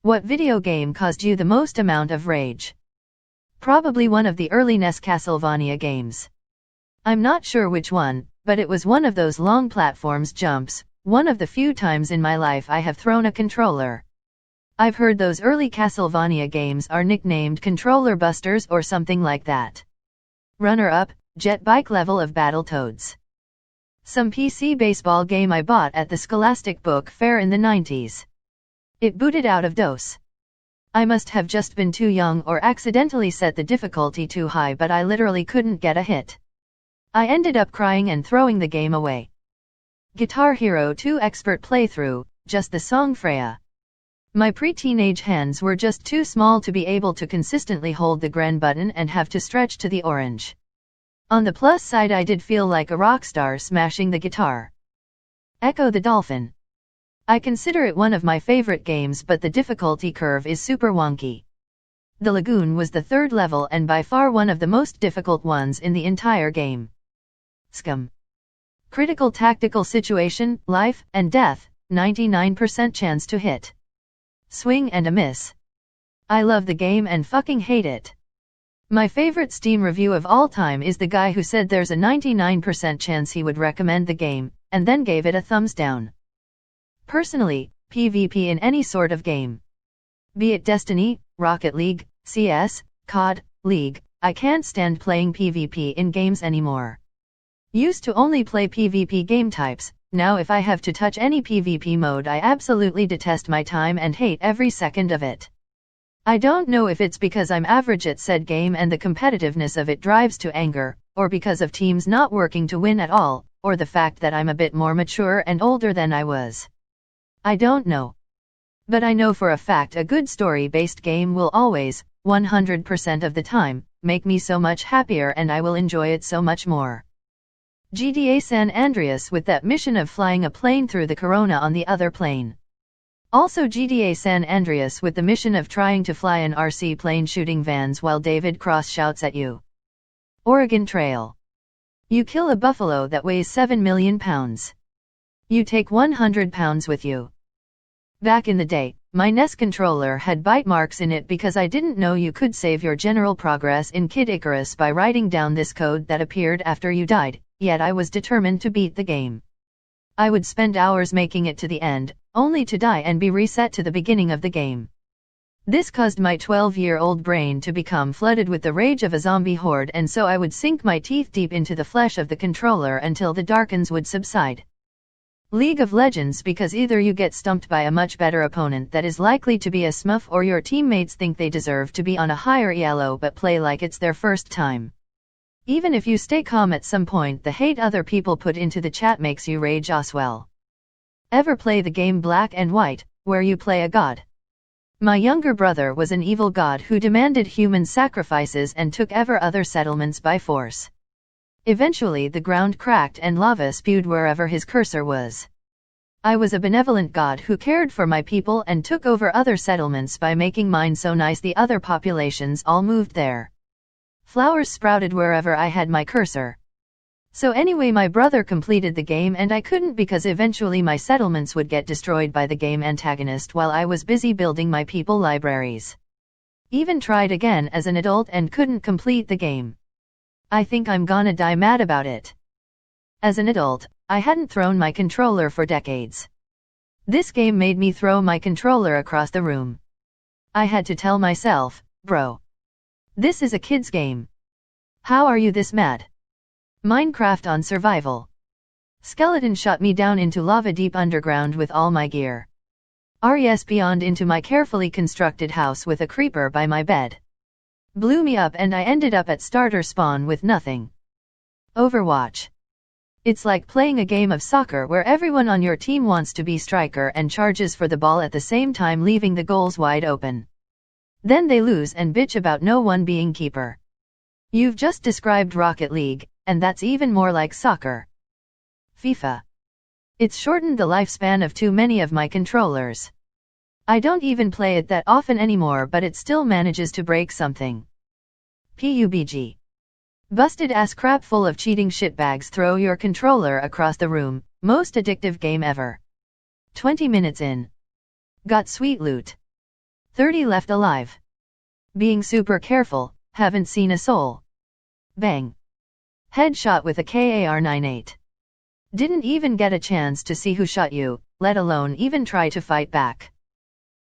What video game caused you the most amount of rage? Probably one of the early NES Castlevania games. I'm not sure which one, but it was one of those long platforms jumps, one of the few times in my life I have thrown a controller. I've heard those early Castlevania games are nicknamed controller busters or something like that. Runner-up, Jet Bike level of Battletoads. Some PC baseball game I bought at the Scholastic Book Fair in the 90s. It booted out of DOS. I must have just been too young or accidentally set the difficulty too high, but I literally couldn't get a hit. I ended up crying and throwing the game away. Guitar Hero 2 Expert Playthrough, just the song Freya. My pre-teenage hands were just too small to be able to consistently hold the Gren button and have to stretch to the orange. On the plus side, I did feel like a rock star smashing the guitar. Echo the Dolphin. I consider it one of my favorite games, but the difficulty curve is super wonky. The Lagoon was the third level and by far one of the most difficult ones in the entire game. Scum. Critical tactical situation, life and death, 99% chance to hit. Swing and a miss. I love the game and fucking hate it. My favorite Steam review of all time is the guy who said there's a 99% chance he would recommend the game, and then gave it a thumbs down. Personally, PvP in any sort of game. Be it Destiny, Rocket League, CS, COD, League, I can't stand playing PvP in games anymore. Used to only play PvP game types, now if I have to touch any PvP mode I absolutely detest my time and hate every second of it. I don't know if it's because I'm average at said game and the competitiveness of it drives to anger, or because of teams not working to win at all, or the fact that I'm a bit more mature and older than I was. I don't know. But I know for a fact a good story-based game will always, 100% of the time, make me so much happier and I will enjoy it so much more. GTA San Andreas with that mission of flying a plane through the corona on the other plane. Also GTA San Andreas with the mission of trying to fly an RC plane shooting vans while David Cross shouts at you. Oregon Trail. You kill a buffalo that weighs 7 million pounds. You take 100 pounds with you. Back in the day, my NES controller had bite marks in it because I didn't know you could save your general progress in Kid Icarus by writing down this code that appeared after you died, yet I was determined to beat the game. I would spend hours making it to the end, only to die and be reset to the beginning of the game. This caused my 12-year-old brain to become flooded with the rage of a zombie horde, and so I would sink my teeth deep into the flesh of the controller until the darkens would subside. League of Legends, because either you get stumped by a much better opponent that is likely to be a smurf, or your teammates think they deserve to be on a higher elo but play like it's their first time. Even if you stay calm at some point, the hate other people put into the chat makes you rage as well. Ever play the game Black and White, where you play a god? My younger brother was an evil god who demanded human sacrifices and took ever other settlements by force. Eventually the ground cracked and lava spewed wherever his cursor was. I was a benevolent god who cared for my people and took over other settlements by making mine so nice the other populations all moved there. Flowers sprouted wherever I had my cursor. So anyway, my brother completed the game and I couldn't, because eventually my settlements would get destroyed by the game antagonist while I was busy building my people libraries. Even tried again as an adult and couldn't complete the game. I think I'm gonna die mad about it. As an adult, I hadn't thrown my controller for decades. This game made me throw my controller across the room. I had to tell myself, bro, this is a kid's game. How are you this mad? Minecraft on survival. Skeleton shot me down into lava deep underground with all my gear. RES Beyond into my carefully constructed house with a creeper by my bed. Blew me up and I ended up at starter spawn with nothing. Overwatch. It's like playing a game of soccer where everyone on your team wants to be striker and charges for the ball at the same time, leaving the goals wide open. Then they lose and bitch about no one being keeper. You've just described Rocket League, and that's even more like soccer. FIFA. It's shortened the lifespan of too many of my controllers. I don't even play it that often anymore, but it still manages to break something. PUBG. Busted ass crap full of cheating shitbags throw your controller across the room, most addictive game ever. 20 minutes in. Got sweet loot. 30 left alive. Being super careful, haven't seen a soul. Bang. Headshot with a KAR-98. Didn't even get a chance to see who shot you, let alone even try to fight back.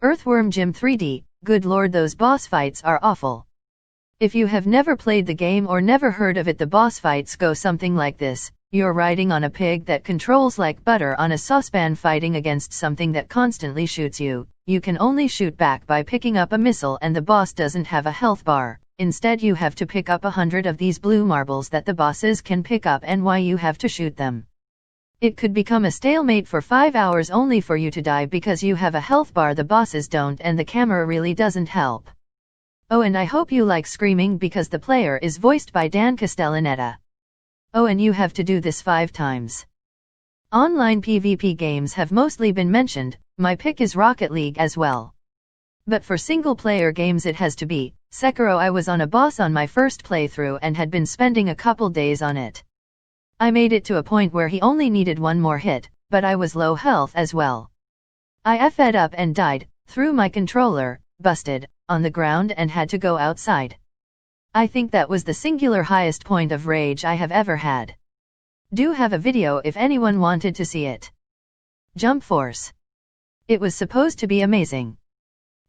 Earthworm Jim 3D, good lord, those boss fights are awful. If you have never played the game or never heard of it, the boss fights go something like this. You're riding on a pig that controls like butter on a saucepan, fighting against something that constantly shoots you. You can only shoot back by picking up a missile, and the boss doesn't have a health bar. Instead, you have to pick up 100 of these blue marbles that the bosses can pick up, and why you have to shoot them. It could become a stalemate for 5 hours only for you to die because you have a health bar the bosses don't, and the camera really doesn't help. Oh, and I hope you like screaming because the player is voiced by Dan Castellaneta. Oh, and you have to do this 5 times. Online PvP games have mostly been mentioned, my pick is Rocket League as well. But for single-player games it has to be Sekiro. I was on a boss on my first playthrough and had been spending a couple days on it. I made it to a point where he only needed one more hit, but I was low health as well. I fed up and died, threw my controller, busted, on the ground and had to go outside. I think that was the singular highest point of rage I have ever had. Do have a video if anyone wanted to see it. Jump Force. It was supposed to be amazing.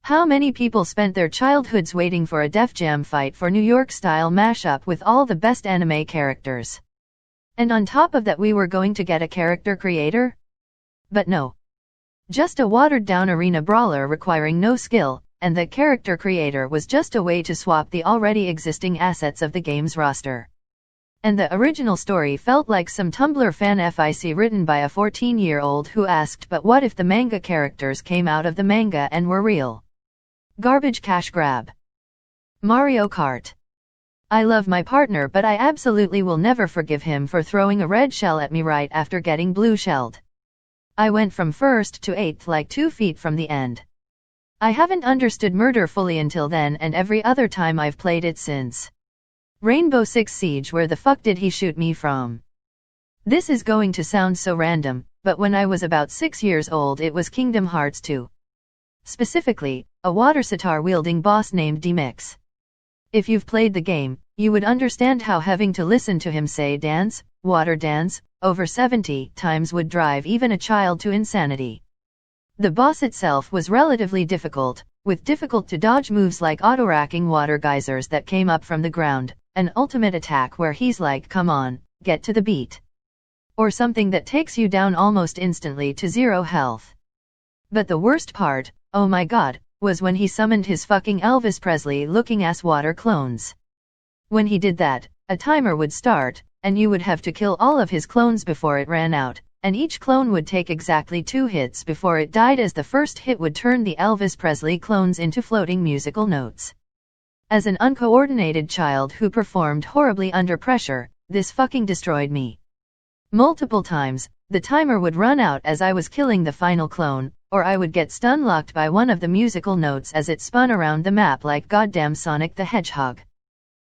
How many people spent their childhoods waiting for a Def Jam fight for New York-style mashup with all the best anime characters? And on top of that we were going to get a character creator? But no. Just a watered-down arena brawler requiring no skill, and the character creator was just a way to swap the already existing assets of the game's roster. And the original story felt like some Tumblr fan fic written by a 14-year-old who asked, but what if the manga characters came out of the manga and were real? Garbage cash grab. Mario Kart. I love my partner, but I absolutely will never forgive him for throwing a red shell at me right after getting blue shelled. I went from 1st to 8th like 2 feet from the end. I haven't understood murder fully until then, and every other time I've played it since. Rainbow Six Siege, where the fuck did he shoot me from? This is going to sound so random, but when I was about 6 years old it was Kingdom Hearts 2. Specifically, a water sitar-wielding boss named D-Mix. If you've played the game, you would understand how having to listen to him say dance, water dance, over 70 times would drive even a child to insanity. The boss itself was relatively difficult, with difficult-to-dodge moves like auto-racking water geysers that came up from the ground, an ultimate attack where he's like, come on, get to the beat. Or something that takes you down almost instantly to 0 health. But the worst part, oh my god, was when he summoned his fucking Elvis Presley-looking ass water clones. When he did that, a timer would start, and you would have to kill all of his clones before it ran out, and each clone would take exactly 2 hits before it died, as the first hit would turn the Elvis Presley clones into floating musical notes. As an uncoordinated child who performed horribly under pressure, this fucking destroyed me. Multiple times, the timer would run out as I was killing the final clone, or I would get stun-locked by one of the musical notes as it spun around the map like goddamn Sonic the Hedgehog.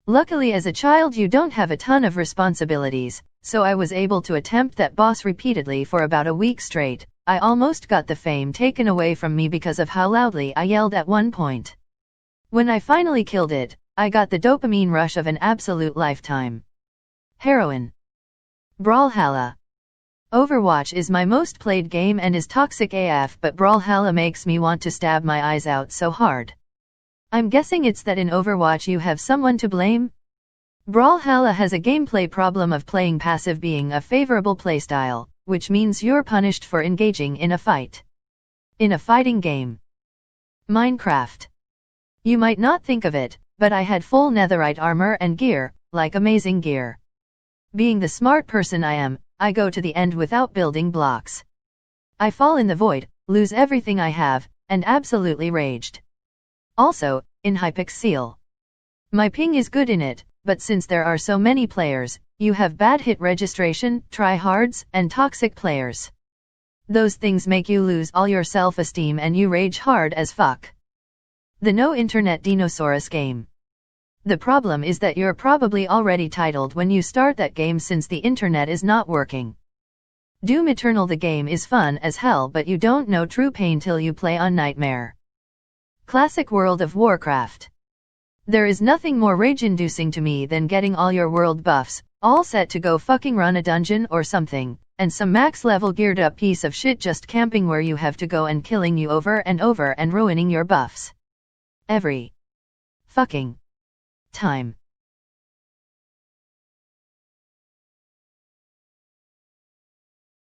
Luckily as a child you don't have a ton of responsibilities, so I was able to attempt that boss repeatedly for about a week straight. I almost got the fame taken away from me because of how loudly I yelled at one point. When I finally killed it, I got the dopamine rush of an absolute lifetime. Heroin. Brawlhalla. Overwatch is my most played game and is toxic AF, but Brawlhalla makes me want to stab my eyes out so hard. I'm guessing it's that in Overwatch you have someone to blame? Brawlhalla has a gameplay problem of playing passive being a favorable playstyle, which means you're punished for engaging in a fight. In a fighting game. Minecraft. You might not think of it, but I had full netherite armor and gear, like amazing gear. Being the smart person I am, I go to the end without building blocks. I fall in the void, lose everything I have, and absolutely raged. Also, in Hypixel. My ping is good in it, but since there are so many players, you have bad hit registration, tryhards, and toxic players. Those things make you lose all your self-esteem and you rage hard as fuck. The No Internet Dinosaurus game. The problem is that you're probably already titled when you start that game since the internet is not working. Doom Eternal. The game is fun as hell, but you don't know true pain till you play on Nightmare. Classic World of Warcraft. There is nothing more rage-inducing to me than getting all your world buffs, all set to go fucking run a dungeon or something, and some max-level geared-up piece of shit just camping where you have to go and killing you over and over and ruining your buffs. Every fucking time.